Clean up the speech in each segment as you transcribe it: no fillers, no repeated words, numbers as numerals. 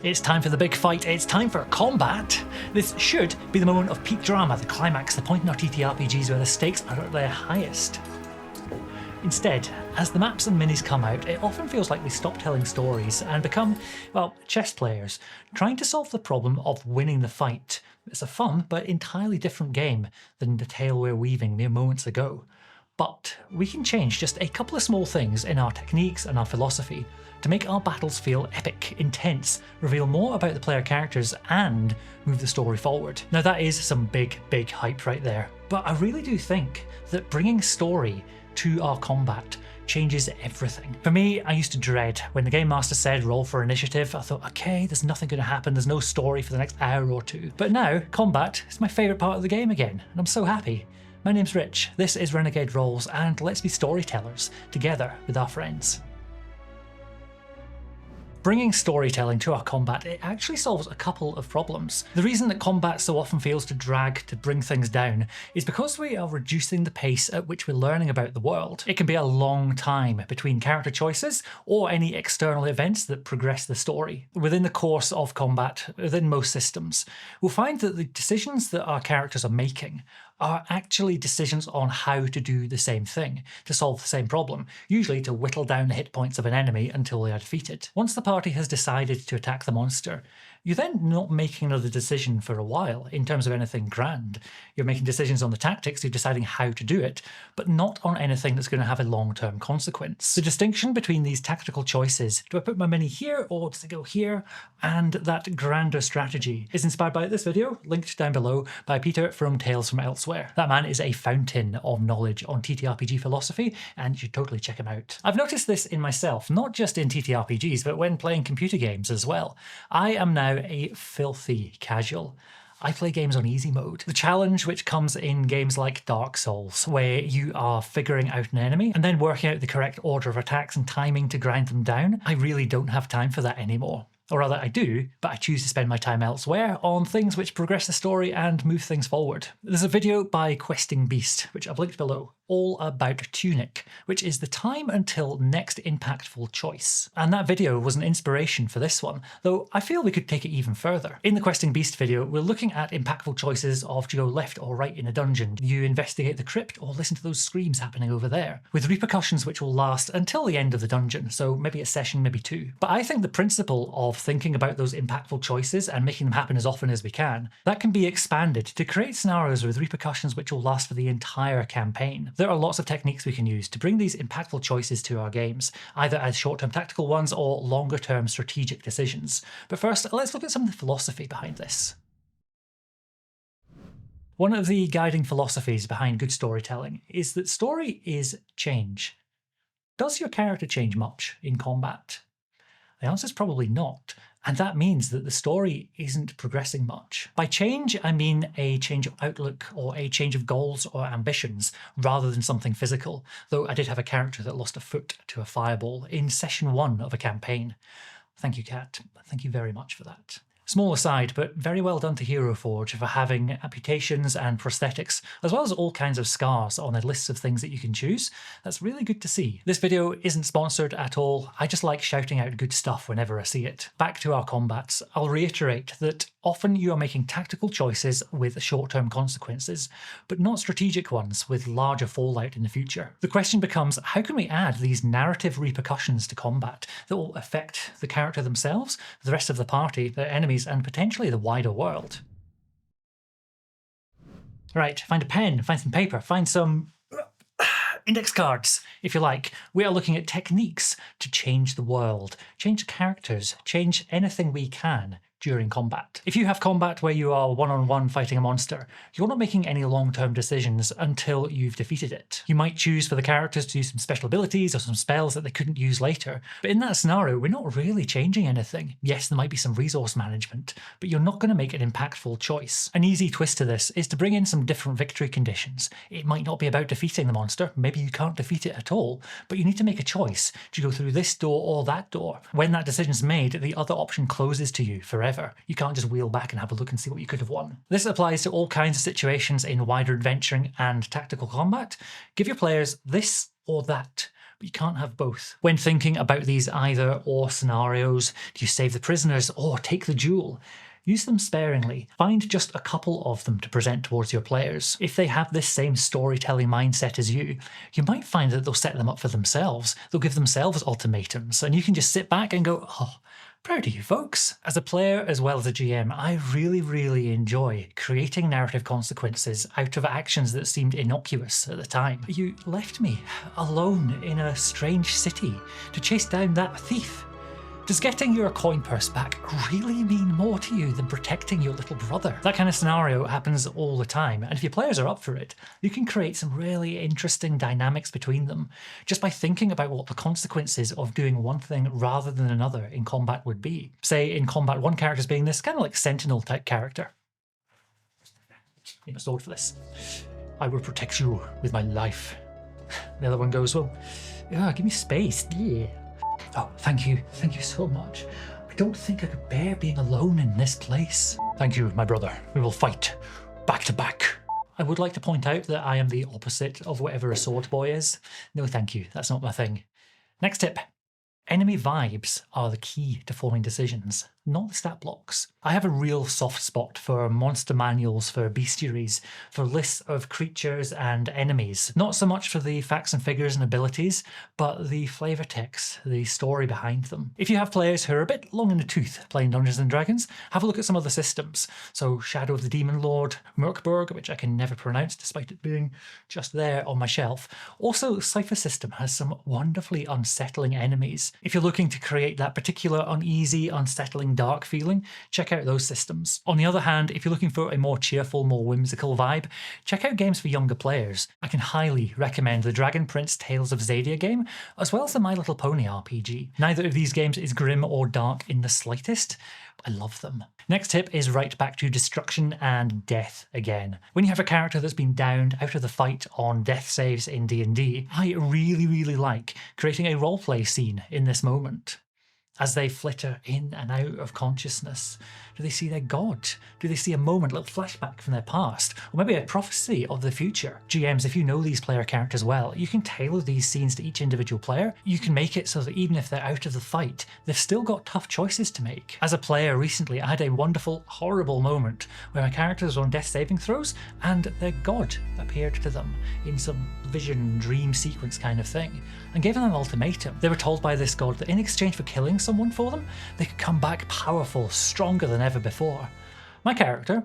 It's time for the big fight, it's time for combat! This should be the moment of peak drama, the climax, the point in our TTRPGs where the stakes are at their highest. Instead, as the maps and minis come out, it often feels like we stop telling stories and become, well, chess players, trying to solve the problem of winning the fight. It's a fun but entirely different game than the tale we're weaving mere moments ago. But we can change just a couple of small things in our techniques and our philosophy to make our battles feel epic, intense, reveal more about the player characters, and move the story forward. Now that is some big hype right there, but I really do think that bringing story to our combat changes everything. For me, I used to dread when the Game Master said roll for initiative. I thought, okay, there's nothing going to happen, there's no story for the next hour or two. But now, combat is my favourite part of the game again, and I'm so happy. My name's Rich, this is Renegade Rolls, and let's be storytellers together with our friends. Bringing storytelling to our combat, it actually solves a couple of problems. The reason that combat so often feels to drag, to bring things down, is because we are reducing the pace at which we're learning about the world. It can be a long time between character choices or any external events that progress the story. Within the course of combat, within most systems, we'll find that the decisions that our characters are making are actually decisions on how to do the same thing, to solve the same problem, usually to whittle down the hit points of an enemy until they are defeated. Once the party has decided to attack the monster, you're then not making another decision for a while in terms of anything grand. You're making decisions on the tactics, you're deciding how to do it, but not on anything that's going to have a long-term consequence. The distinction between these tactical choices, do I put my mini here or does it go here, and that grander strategy is inspired by this video, linked down below, by Peter from Tales from Elsewhere. That man is a fountain of knowledge on TTRPG philosophy, and you should totally check him out. I've noticed this in myself, not just in TTRPGs, but when playing computer games as well. I am now a filthy casual. I play games on easy mode. The challenge which comes in games like Dark Souls, where you are figuring out an enemy and then working out the correct order of attacks and timing to grind them down, I really don't have time for that anymore. Or rather I do, but I choose to spend my time elsewhere on things which progress the story and move things forward. There's a video by Questing Beast, which I've linked below, all about TUNIC, which is the time until next impactful choice. And that video was an inspiration for this one, though I feel we could take it even further. In the Questing Beast video, we're looking at impactful choices of do you go left or right in a dungeon, do you investigate the crypt or listen to those screams happening over there, with repercussions which will last until the end of the dungeon, so maybe a session, maybe two. But I think the principle of thinking about those impactful choices and making them happen as often as we can, that can be expanded to create scenarios with repercussions which will last for the entire campaign. There are lots of techniques we can use to bring these impactful choices to our games, either as short-term tactical ones or longer-term strategic decisions. But first, let's look at some of the philosophy behind this. One of the guiding philosophies behind good storytelling is that story is change. Does your character change much in combat? The answer is probably not, and that means that the story isn't progressing much. By change, I mean a change of outlook or a change of goals or ambitions, rather than something physical, though I did have a character that lost a foot to a fireball in session 1 of a campaign. Thank you, Cat. Thank you very much for that. Small aside, but very well done to Hero Forge for having amputations and prosthetics, as well as all kinds of scars on a list of things that you can choose. That's really good to see. This video isn't sponsored at all, I just like shouting out good stuff whenever I see it. Back to our combats, I'll reiterate that often you are making tactical choices with short-term consequences, but not strategic ones with larger fallout in the future. The question becomes, how can we add these narrative repercussions to combat that will affect the character themselves, the rest of the party, their enemies, and potentially the wider world? Right, find a pen, find some paper, find some index cards, if you like. We are looking at techniques to change the world, change characters, change anything we can during combat. If you have combat where you are one-on-one fighting a monster, you're not making any long-term decisions until you've defeated it. You might choose for the characters to use some special abilities or some spells that they couldn't use later, but in that scenario, we're not really changing anything. Yes, there might be some resource management, but you're not going to make an impactful choice. An easy twist to this is to bring in some different victory conditions. It might not be about defeating the monster, maybe you can't defeat it at all, but you need to make a choice. Do you go through this door or that door? When that decision's made, the other option closes to you forever. You can't just wheel back and have a look and see what you could have won. This applies to all kinds of situations in wider adventuring and tactical combat. Give your players this or that. but you can't have both. When thinking about these either or scenarios, do you save the prisoners or take the duel? Use them sparingly. Find just a couple of them to present towards your players. If they have this same storytelling mindset as you might find that they'll set them up for themselves. They'll give themselves ultimatums, and you can just sit back and go, oh, proud of you folks. As a player as well as a GM, I really enjoy creating narrative consequences out of actions that seemed innocuous at the time. You left me alone in a strange city to chase down that thief. Does getting your coin purse back really mean more to you than protecting your little brother? That kind of scenario happens all the time, and if your players are up for it, you can create some really interesting dynamics between them just by thinking about what the consequences of doing one thing rather than another in combat would be. Say in combat, one character's being this kind of like sentinel type character. Need a sword for this. I will protect you with my life. The other one goes, well, give me space. Yeah. Oh, thank you so much. I don't think I could bear being alone in this place. Thank you, my brother. We will fight back to back. I would like to point out that I am the opposite of whatever a sword boy is. No thank you, that's not my thing. Next tip. Enemy vibes are the key to forming decisions, not the stat blocks. I have a real soft spot for monster manuals, for bestiaries, for lists of creatures and enemies. Not so much for the facts and figures and abilities, but the flavour text, the story behind them. If you have players who are a bit long in the tooth playing Dungeons & Dragons, have a look at some of the systems. So Shadow of the Demon Lord, Merkborg, which I can never pronounce despite it being just there on my shelf. Also, Cypher System has some wonderfully unsettling enemies. If you're looking to create that particular uneasy, unsettling, dark feeling, check out those systems. On the other hand, if you're looking for a more cheerful, more whimsical vibe, check out games for younger players. I can highly recommend the Dragon Prince Tales of Xadia game, as well as the My Little Pony RPG. Neither of these games is grim or dark in the slightest. I love them. Next tip is right back to destruction and death again. When you have a character that's been downed out of the fight on death saves in D&D, I really like creating a roleplay scene in this moment. As they flitter in and out of consciousness, do they see their god? Do they see a moment, a little flashback from their past? Or maybe a prophecy of the future? GMs, if you know these player characters well, you can tailor these scenes to each individual player. You can make it so that even if they're out of the fight, they've still got tough choices to make. As a player recently, I had a wonderful, horrible moment where my characters were on death saving throws and their god appeared to them in some vision, dream sequence kind of thing, and gave them an ultimatum. They were told by this god that in exchange for killing someone for them, they could come back powerful, stronger than ever before. My character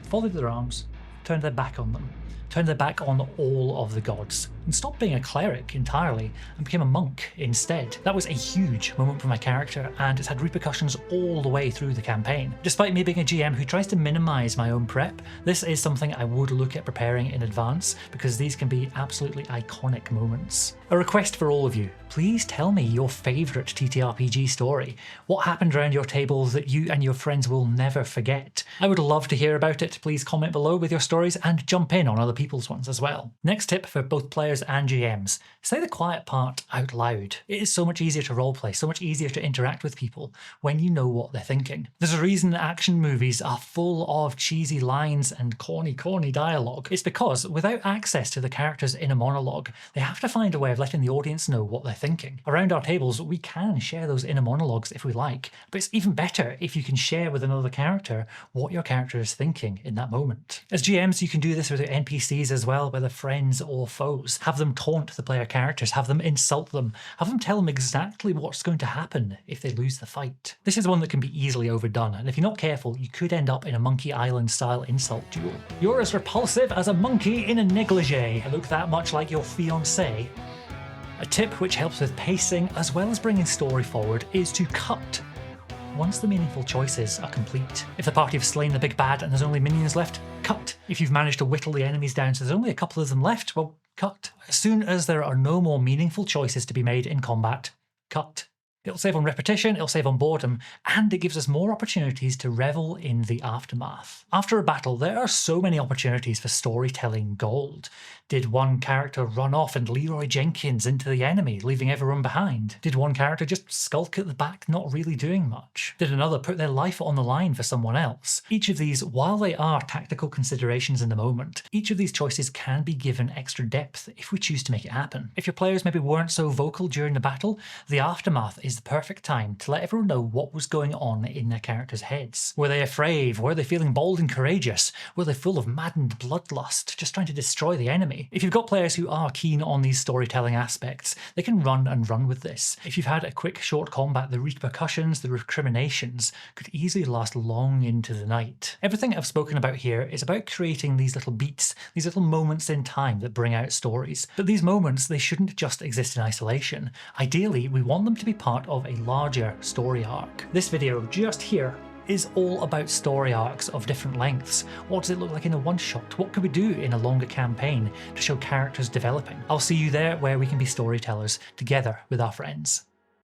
folded their arms, turned their back on them, turned their back on all of the gods, and stopped being a cleric entirely and became a monk instead. That was a huge moment for my character, and it's had repercussions all the way through the campaign. Despite me being a GM who tries to minimise my own prep, this is something I would look at preparing in advance, because these can be absolutely iconic moments. A request for all of you, please tell me your favourite TTRPG story. What happened around your table that you and your friends will never forget? I would love to hear about it. Please comment below with your stories and jump in on other people's ones as well. Next tip for both players and GMs, say the quiet part out loud. It is so much easier to roleplay, so much easier to interact with people when you know what they're thinking. There's a reason that action movies are full of cheesy lines and corny dialogue. It's because without access to the character's inner monologue, they have to find a way of letting the audience know what they're thinking. Around our tables, we can share those inner monologues if we like, but it's even better if you can share with another character what your character is thinking in that moment. As GMs, you can do this with your NPCs as well, whether friends or foes. Have them taunt the player characters, have them insult them, have them tell them exactly what's going to happen if they lose the fight. This is one that can be easily overdone, and if you're not careful, you could end up in a Monkey Island style insult duel. You're as repulsive as a monkey in a negligee. Look that much like your fiancé. A tip which helps with pacing as well as bringing story forward is to cut once the meaningful choices are complete. If the party have slain the big bad and there's only minions left, cut. If you've managed to whittle the enemies down so there's only a couple of them left, well, cut. As soon as there are no more meaningful choices to be made in combat, cut. It'll save on repetition, it'll save on boredom, and it gives us more opportunities to revel in the aftermath. After a battle, there are so many opportunities for storytelling gold. Did one character run off and Leroy Jenkins into the enemy, leaving everyone behind? Did one character just skulk at the back, not really doing much? Did another put their life on the line for someone else? Each of these, while they are tactical considerations in the moment, each of these choices can be given extra depth if we choose to make it happen. If your players maybe weren't so vocal during the battle, the aftermath is the perfect time to let everyone know what was going on in their characters' heads. Were they afraid? Were they feeling bold and courageous? Were they full of maddened bloodlust, just trying to destroy the enemy? If you've got players who are keen on these storytelling aspects, they can run with this. If you've had a quick short combat, the repercussions, the recriminations could easily last long into the night. Everything I've spoken about here is about creating these little beats, these little moments in time that bring out stories. But these moments, they shouldn't just exist in isolation. Ideally, we want them to be part of a larger story arc. This video just here is all about story arcs of different lengths. What does it look like in a one-shot? What could we do in a longer campaign to show characters developing? I'll see you there where we can be storytellers together with our friends.